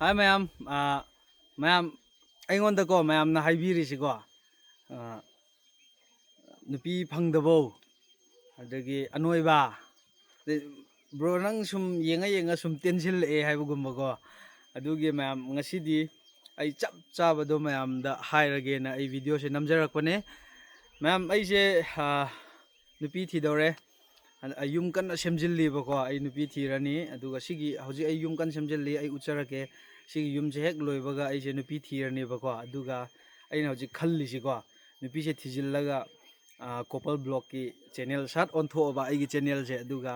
Hi ma'am, ma'am, ꯑꯩꯉꯣꯟꯗꯀꯣ ꯃꯌꯥꯝꯅ ꯍꯥꯏꯕꯤꯔꯤꯁꯤꯀꯣ ꯅꯨꯄꯤ ꯐꯪꯗꯕꯣ ꯑꯗꯒꯤ ꯑꯅꯣꯏꯕ ꯕ꯭ꯔꯣ ꯅꯪ ꯁꯨꯝ ꯌꯦꯡꯉ ꯁꯨꯝ ꯇꯦꯟꯁꯤꯜꯂꯛꯑꯦ ꯍꯥꯏꯕꯒꯨꯝꯕꯀꯣ ꯑꯗꯨꯒꯤ ꯃꯌꯥꯝ ꯉꯁꯤꯗꯤ ꯑꯩ ꯆꯞ ꯆꯥꯕꯗꯣ ꯃꯌꯥꯝꯗ ꯍꯥꯏꯔꯒꯦꯅ ꯑꯩ ꯚꯤꯗꯤꯑꯣꯁꯦ ꯅꯝꯖꯔꯛꯄꯅꯦ ꯃꯌꯥꯝ ꯑꯩꯁꯦ ꯅꯨꯄꯤ ꯊꯤꯗꯧꯔꯦ ꯌꯨꯝ ꯀꯟꯅ ꯁꯦꯝꯖꯤꯜꯂꯤꯕꯀꯣ ꯑꯩ ꯅꯨꯄꯤ ꯊꯤꯔꯅꯤ ꯑꯗꯨꯒ ꯁꯤꯒꯤ ꯍꯧꯖꯤꯛ ꯑꯩ ꯌꯨꯝ ꯀꯟꯅ ꯁꯦꯝꯖꯤꯜꯂꯤ ꯑꯩ ꯎꯠꯆꯔꯛꯀꯦ ꯁꯤꯒꯤ ꯌꯨꯝꯁꯦ ꯍꯦꯛ ꯂꯣꯏꯕꯒ ꯑꯩꯁꯦ ꯅꯨꯄꯤ ꯊꯤꯔꯅꯦꯕꯀꯣ ꯑꯗꯨꯒ ꯑꯩꯅ ꯍꯧꯖꯤꯛ ꯈꯜꯂꯤꯁꯤꯀꯣ ꯅꯨꯄꯤꯁꯦ ꯊꯤꯖꯤꯜꯂꯒ ꯀꯣꯄꯜ ꯕ꯭ꯂꯣꯛꯀꯤ ꯆꯦꯅꯦꯜ ꯁꯠ ꯑꯣꯟꯊꯣꯛꯑꯕ ꯑꯩꯒꯤ ꯆꯦꯅꯦꯜꯁꯦ ꯑꯗꯨꯒ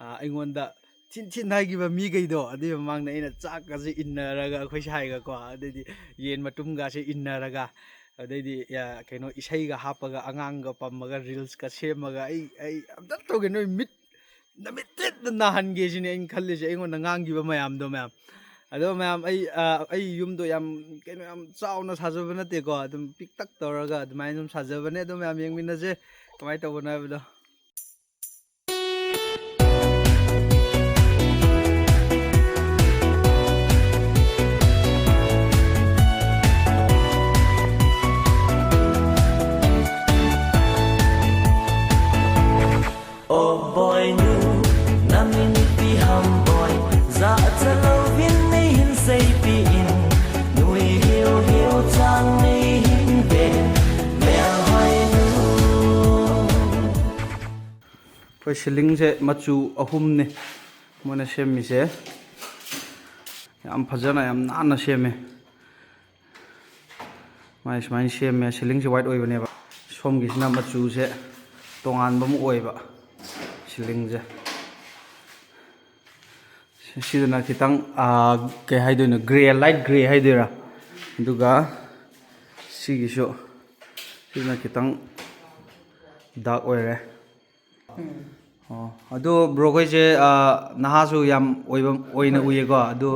ꯑꯩꯉꯣꯟꯗ ꯊꯤꯟ ꯍꯥꯏꯈꯤꯕ ꯃꯤꯈꯩꯗꯣ ꯑꯗꯨꯒꯤ ꯃꯃꯥꯡꯗ ꯑꯩꯅ ꯆꯥꯛꯀꯁꯦ ꯏꯟꯅꯔꯒ ꯑꯩꯈꯣꯏ ꯁꯥꯏꯒꯀꯣ ꯑꯗꯩꯗꯤ ꯌꯦꯟ ꯃꯇꯨꯝꯒꯁꯦ ꯏꯟꯅꯔꯒ ꯑꯗꯩꯗꯤ ꯀꯩꯅꯣ ꯏꯁꯩꯒ ꯍꯥꯞꯄꯒ ꯑꯉꯥꯡꯒ ꯄꯝꯃꯒ ꯔꯤꯜꯁꯀ ꯁꯦꯝꯃꯒ ꯑꯩ ꯑꯝꯇ ꯇꯧꯒꯦ ꯅꯣꯏ ꯅꯨꯃꯤꯠ ꯇꯦꯠꯇ ꯅꯥꯍꯟꯒꯦ ꯁꯤꯅꯤ ꯑꯩꯅ ꯈꯜꯂꯤꯁꯦ ꯑꯩꯉꯣꯟꯗ ꯉꯥꯡꯈꯤꯕ ꯃꯌꯥꯝꯗꯣ ꯃꯌꯥꯝ ꯑꯗꯣ ꯃꯌꯥꯝ ꯑꯩ ꯌꯨꯝꯗꯣ ꯌꯥꯝ ꯀꯩꯅꯣ ꯌꯥꯝ ꯆꯥꯎꯅ ꯁꯥꯖꯕ ꯅꯠꯇꯦꯀꯣ ꯑꯗꯨꯝ ꯄꯤꯛꯇꯛ ꯇꯧꯔꯒ ꯑꯗꯨꯃꯥꯏꯅ ꯑꯗꯨꯝ ꯁꯥꯖꯕꯅꯦ ꯑꯗꯨ ꯃꯌꯥꯝ ꯌꯦꯡꯃꯤꯟꯅꯁꯦ ꯀꯃꯥꯏꯅ ꯇꯧꯕꯅꯣ ꯍꯥꯏꯕꯗꯣ Oh boy nu namin pi ham boy za chalo vin nei hin sei pi in nui hiu chang nei hin ben mel hai nu ꯑꯩꯈꯣꯏ ꯁꯤꯂꯤꯡꯁꯦ ꯃꯆꯨ ꯑꯍꯨꯝꯅꯦ ꯃꯣꯏꯅ ꯁꯦꯝꯃꯤꯁꯦ ꯌꯥꯝ ꯐꯖꯅ ꯌꯥꯝ ꯅꯥꯟꯅ ꯁꯦꯝꯃꯦ ꯃꯥꯏ ꯁꯨꯃꯥꯏꯅ ꯁꯦꯝꯃꯦ ꯁꯤꯂꯤꯡꯁꯦ ꯋꯥꯏꯠ ꯑꯣꯏꯕꯅꯦꯕ ꯁꯣꯝꯒꯤꯁꯤꯅ ꯃꯆꯨꯁꯦ ꯇꯣꯉꯥꯟꯕ ꯑꯃ ꯑꯣꯏꯕ ꯁꯤꯂꯤꯡꯁꯦ ꯁꯤꯗꯅ ꯈꯤꯇꯪ ꯀꯩ ꯍꯥꯏꯗꯣꯏꯅꯣ ꯒ꯭ꯔꯦ ꯂꯥꯏꯠ ꯒ꯭ꯔꯦ ꯍꯥꯏꯗꯣꯏꯔꯥ ꯑꯗꯨꯒ ꯁꯤꯅ ꯈꯤꯇꯪ ꯗꯥꯔꯛ ꯑꯣꯏꯔꯦ ꯑꯗꯣ ꯕ꯭ꯔꯣꯈꯣꯏꯁꯦ ꯅꯍꯥꯁꯨ ꯌꯥꯝ ꯑꯣꯏꯅ ꯎꯏꯌꯦꯀꯣ ꯑꯗꯣ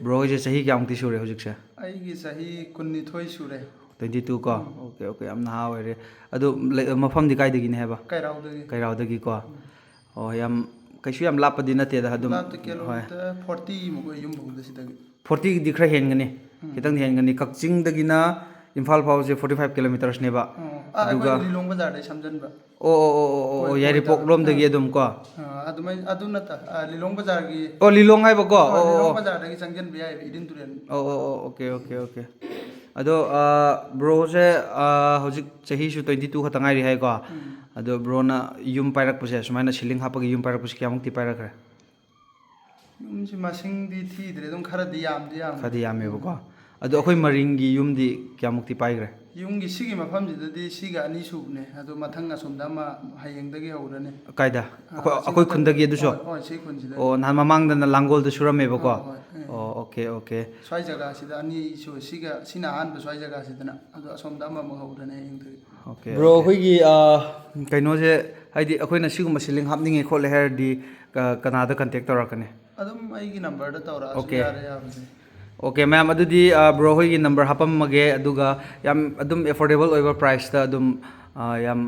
ꯕ꯭ꯔꯣꯈꯣꯏꯁꯦ ꯆꯍꯤ ꯀꯌꯥꯃꯨꯛꯇꯤ ꯁꯨꯔꯦ ꯍꯧꯖꯤꯛꯁꯦ ꯑꯩꯒꯤ ꯆꯍꯤ 12 ꯁꯨꯔꯦ 22 ꯀꯣ ꯑꯣꯀꯦ ꯌꯥꯝ ꯅꯍꯥ ꯑꯣꯏꯔꯦ ꯑꯗꯣ ꯃꯐꯝꯗꯤ ꯀꯥꯏꯗꯒꯤꯅꯦ ꯍꯥꯏꯕ ꯀꯩꯔꯥꯎꯗꯒꯤꯀꯣ ꯑꯣ ꯌꯥꯝ ꯀꯩꯁꯨ ꯌꯥꯝ ꯂꯥꯞꯄꯗꯤ ꯅꯠꯇꯦꯗ ꯑꯗꯨꯝ ꯂꯥꯞꯇ ꯀꯤꯂꯣꯃꯤꯇꯔ 40 ꯃꯨꯛ ꯑꯣꯏ ꯌꯨꯝꯐꯝꯗ ꯁꯤꯗꯒꯤ 40ꯗꯤ ꯈꯔ ꯍꯦꯟꯒꯅꯤ ꯈꯤꯇꯪ ꯍꯦꯟꯒꯅꯤ ꯀꯛꯆꯤꯡꯗꯒꯤꯅ ꯏꯝꯐꯥꯜ ꯐꯥꯎꯁꯦ 45 ꯀꯤꯂꯣꯃꯤꯇꯔꯁꯅꯦꯕ ꯑꯩꯈꯣꯏ ꯂꯤꯂꯣꯡ ꯕꯖꯥꯔꯗꯩ ꯁꯝꯖꯟꯕ ꯑꯣ ꯌꯥꯏꯔꯤꯄꯣꯛ ꯂꯣꯝꯗꯒꯤ ꯑꯗꯨꯝ ꯀꯣ ꯑꯗꯨꯃꯥꯏꯅ ꯑꯗꯨ ꯅꯠꯇ ꯂꯤꯂꯣꯡ ꯕꯖꯥꯔꯒꯤ ꯂꯤꯂꯣꯡ ꯍꯥꯏꯕꯀꯣ ꯂꯤꯂꯣꯡ ꯕꯖꯥꯔꯗꯒꯤ ꯆꯪꯁꯤꯟꯕ ꯌꯥꯏꯕ ꯏꯔꯤꯟ ꯇꯨꯔꯦꯟ ꯑꯣꯀꯦ ꯑꯗꯣ ꯕ꯭ꯔꯣꯁꯦ ꯍꯧꯖꯤꯛ ꯆꯍꯤꯁꯨ 22 ꯈꯛꯇ ꯉꯥꯏꯔꯤ ꯍꯥꯏꯀꯣ ꯑꯗꯣ ꯕ꯭ꯔꯣꯅ ꯌꯨꯝ ꯄꯥꯏꯔꯛꯄꯁꯦ ꯁꯨꯃꯥꯏꯅ ꯁꯤꯂꯤꯡ ꯍꯥꯞꯄꯒꯤ ꯌꯨꯝ ꯄꯥꯏꯔꯛꯄꯁꯦ ꯀꯌꯥꯃꯨꯛꯇꯤ ꯄꯥꯏꯔꯛꯈ꯭ꯔꯦ ꯌꯨꯝꯁꯤ ꯃꯁꯤꯡꯗꯤ ꯊꯤꯗ꯭ꯔꯦ ꯑꯗꯨꯝ ꯈꯔꯗꯤ ꯌꯥꯝꯃꯦ ꯈꯔꯗꯤ ꯌꯥꯝꯃꯦꯕꯀꯣ ꯑꯗꯣ ꯑꯩꯈꯣꯏ ꯃꯔꯤꯡꯒꯤ ꯌꯨꯝꯗꯤ ꯀꯌꯥꯃꯨꯛꯇꯤ ꯄꯥꯏꯈ꯭ꯔꯦ ꯌꯨꯝꯒꯤ ꯁꯤꯒꯤ ꯃꯐꯝꯁꯤꯗꯗꯤ ꯁꯤꯒ 2 ꯁꯨꯕꯅꯦ ꯑꯗꯣ ꯃꯊꯪ ꯑꯁꯣꯝꯗ ꯑꯃ ꯍꯌꯦꯡꯗꯒꯤ ꯍꯧꯔꯅꯤ ꯀꯥꯏꯗ ꯑꯩꯈꯣꯏ ꯈꯨꯟꯗꯒꯤ ꯑꯗꯨꯁꯨ ꯍꯣꯏ ꯁꯤ ꯈꯨꯟꯁꯤꯗ ꯅꯍꯥꯟ ꯃꯃꯥꯡꯗꯅ ꯂꯥꯡꯒꯣꯜꯗ ꯁꯨꯔꯝꯃꯦꯕꯀꯣ ꯍꯣꯏ ꯑꯣꯀꯦ ꯁ꯭ꯋꯥꯏ ꯖꯒꯥꯁꯤꯗ 2 ꯁꯨ ꯁꯤꯅ ꯑꯍꯥꯟꯕ ꯁ꯭ꯋꯥꯏ ꯖꯒꯥꯁꯤꯗꯅ ꯑꯗꯣ ꯑꯁꯣꯝꯗ ꯑꯃꯃꯨꯛ ꯍꯧꯔꯅꯤ ꯍꯌꯦꯡꯗꯒꯤ ꯕ꯭ꯔꯣ ꯑꯩꯈꯣꯏꯒꯤ ꯀꯩꯅꯣꯁꯦ ꯍꯥꯏꯗꯤ ꯑꯩꯈꯣꯏꯅ ꯁꯤꯒꯨꯝꯕ ꯁꯤꯂꯤꯡ ꯍꯥꯞꯅꯤꯡꯉꯦ ꯈꯣꯠꯂꯦ ꯍꯥꯏꯔꯗꯤ ꯀꯅꯥꯗ ꯀꯟꯇꯦꯛ ꯇꯧꯔꯛꯀꯅꯤ ꯑꯗꯨꯝ ꯑꯩꯒꯤ ꯅꯝꯕꯔꯗ ꯇꯧꯔꯛꯑꯁꯨ ꯌꯥꯔꯦ ꯌꯥꯕꯗꯤ ꯑꯣꯀꯦ ꯃꯌꯥꯝ ꯑꯗꯨꯗꯤ ꯕ꯭ꯔꯣ ꯍꯣꯏꯒꯤ ꯅꯝꯕꯔ ꯍꯥꯞꯄꯝꯃꯒꯦ ꯑꯗꯨꯒ ꯌꯥꯝ ꯑꯗꯨꯝ ꯑꯦꯐꯣꯔꯗꯦꯕꯜ ꯑꯣꯏꯕ ꯄ꯭ꯔꯥꯏꯁꯇ ꯑꯗꯨꯝ ꯌꯥꯝ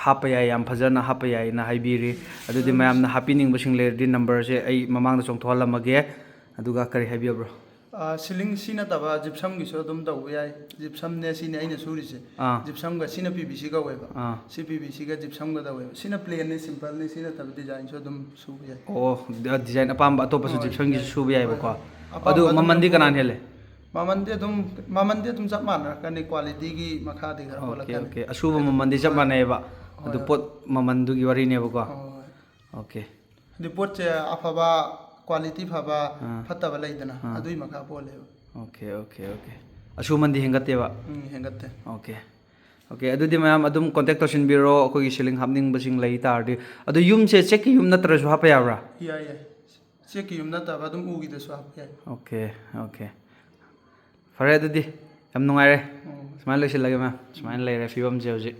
ꯍꯥꯞꯄ ꯌꯥꯏ ꯌꯥꯝ ꯐꯖꯅ ꯍꯥꯞꯄ ꯌꯥꯏꯅ ꯍꯥꯏꯕꯤꯔꯤ ꯑꯗꯨꯗꯤ ꯃꯌꯥꯝꯅ ꯍꯥꯞꯄꯤꯅꯤꯡꯕꯁꯤꯡ ꯂꯩꯔꯗꯤ ꯅꯝꯕꯔꯁꯦ ꯑꯩ ꯃꯃꯥꯡꯗ ꯆꯣꯡꯊꯣꯛꯍꯜꯂꯝꯃꯒꯦ ꯑꯗꯨꯒ ꯀꯔꯤ ꯍꯥꯏꯕꯤꯌꯕ꯭ꯔꯣ ꯁꯤꯂꯤꯡ ꯁꯤ ꯅꯠꯇꯕ ꯖꯤꯞꯁꯝꯒꯤꯁꯨ ꯑꯗꯨꯝ ꯇꯧꯕ ꯌꯥꯏ ꯖꯤꯞꯁꯝꯅꯦ ꯁꯤꯅꯦ ꯑꯩꯅ ꯁꯨꯔꯤꯁꯦ ꯖꯤꯞꯁꯝꯒ ꯁꯤꯅ PVC ꯀꯧꯋꯦꯕ ꯁꯤ PVCꯒ ꯖꯤꯞꯁꯝꯒ ꯇꯧꯋꯦꯕ ꯁꯤꯅ ꯄ꯭ꯂꯦꯟꯅꯤ ꯁꯤꯝꯄꯜꯅꯤ ꯁꯤ ꯅꯠꯇꯕ ꯗꯤꯖꯥꯏꯟꯁꯨ ꯑꯗꯨꯝ ꯁꯨꯕ ꯌꯥꯏ ꯗꯤꯖꯥꯏꯟ ꯑꯄꯥꯝꯕ ꯑꯇꯣꯞꯄꯁꯨ ꯖꯤꯞꯁꯟꯒꯤꯁꯨ ꯁꯨꯕ ꯌꯥꯏꯕꯀꯣ ꯑꯗꯨ ꯃꯃꯟꯗꯤ ꯀꯅꯥꯅ ꯍꯦꯜꯂꯦ ꯃꯃꯟꯗꯤ ꯑꯗꯨꯝ ꯆꯞ ꯃꯥꯟꯅꯔꯛꯀꯅꯤ ꯀ꯭ꯋꯥꯂꯤꯇꯤꯒꯤ ꯃꯈꯥꯗꯤ ꯈꯔ ꯄꯣꯜꯂꯛꯀꯅꯤ ꯑꯁꯨꯕ ꯃꯃꯟꯗꯤ ꯆꯞ ꯃꯥꯟꯅꯩꯑꯕ ꯑꯗꯨ ꯄꯣꯠ ꯃꯃꯟꯗꯨꯒꯤ ꯋꯥꯔꯤꯅꯦꯕꯀꯣ ꯑꯣꯀꯦ ꯍꯥꯏꯗꯤ ꯄꯣꯠꯁꯦ ꯑꯐꯕ ꯀ꯭ꯋꯥꯂꯤꯇꯤ ꯐꯕ ꯐꯠꯇꯕ ꯂꯩꯗꯅ ꯑꯗꯨꯒꯤ ꯃꯈꯥ ꯄꯣꯜꯂꯦꯕ ꯑꯣꯀꯦ ꯑꯁꯨꯃꯟꯗꯤ ꯍꯦꯟꯒꯠꯇꯦꯕ ꯍꯦꯟꯒꯠꯇꯦ ꯑꯣꯀꯦ ꯑꯗꯨꯗꯤ ꯃꯌꯥꯝ ꯑꯗꯨꯝ ꯀꯣꯟꯇꯦꯛ ꯇꯧꯁꯤꯟꯕꯤꯔꯣ ꯑꯩꯈꯣꯏꯒꯤ ꯁꯤꯂꯤꯡ ꯍꯥꯞꯅꯤꯡꯕꯁꯤꯡ ꯂꯩ ꯇꯥꯔꯗꯤ ꯑꯗꯣ ꯌꯨꯝꯁꯦ ꯆꯦꯛꯀꯤ ꯌꯨꯝ ꯅꯠꯇ꯭ꯔꯁꯨ ꯍꯥꯞꯄ ꯌꯥꯕ꯭ꯔꯥ ꯌꯥꯏ ꯆꯦꯛꯀꯤ ꯌꯨꯝ ꯅꯠꯇꯕ ꯑꯗꯨꯝ ꯎꯒꯤꯗꯁꯨ ꯍꯥꯞꯄ ꯌꯥꯏ ꯑꯣꯀꯦ ꯐꯔꯦ ꯑꯗꯨꯗꯤ ꯌꯥꯝ ꯅꯨꯡꯉꯥꯏꯔꯦ ꯁꯨꯃꯥꯏꯅ ꯂꯣꯏꯁꯤꯜꯂꯒꯦ ꯃꯌꯥꯝ ꯁꯨꯃꯥꯏꯅ ꯂꯩꯔꯦ ꯐꯤꯕꯝꯁꯦ ꯍꯧꯖꯤꯛ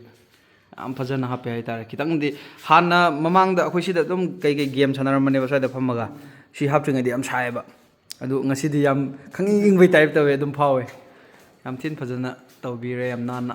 ꯌꯥꯝ ꯐꯖꯅ ꯍꯥꯞꯄꯦ ꯍꯥꯏꯇꯥꯔꯦ ꯈꯤꯇꯪꯗꯤ ꯍꯥꯟꯅ ꯃꯃꯥꯡꯗ ꯑꯩꯈꯣꯏ ꯁꯤꯗ ꯑꯗꯨꯝ ꯀꯩꯀꯩ ꯒꯦꯝ ꯁꯥꯟꯅꯔꯝꯕꯅꯦꯕ ꯁ꯭ꯋꯥꯏꯗ ꯐꯝꯃꯒ ꯁꯤ ꯍꯥꯞꯇ꯭ꯔꯤꯉꯩꯗꯤ ꯌꯥꯝ ꯁꯥꯏꯌꯦꯕ ꯑꯗꯨ ꯉꯁꯤꯗꯤ ꯌꯥꯝ ꯈꯪꯏꯪꯕꯩ ꯇꯥꯏꯞ ꯇꯧꯋꯦ ꯑꯗꯨꯝ ꯐꯥꯎꯋꯦ ꯌꯥꯝ ꯊꯤꯅ ꯐꯖꯅ ꯇꯧꯕꯤꯔꯦ ꯌꯥꯝ ꯅꯥꯟꯅ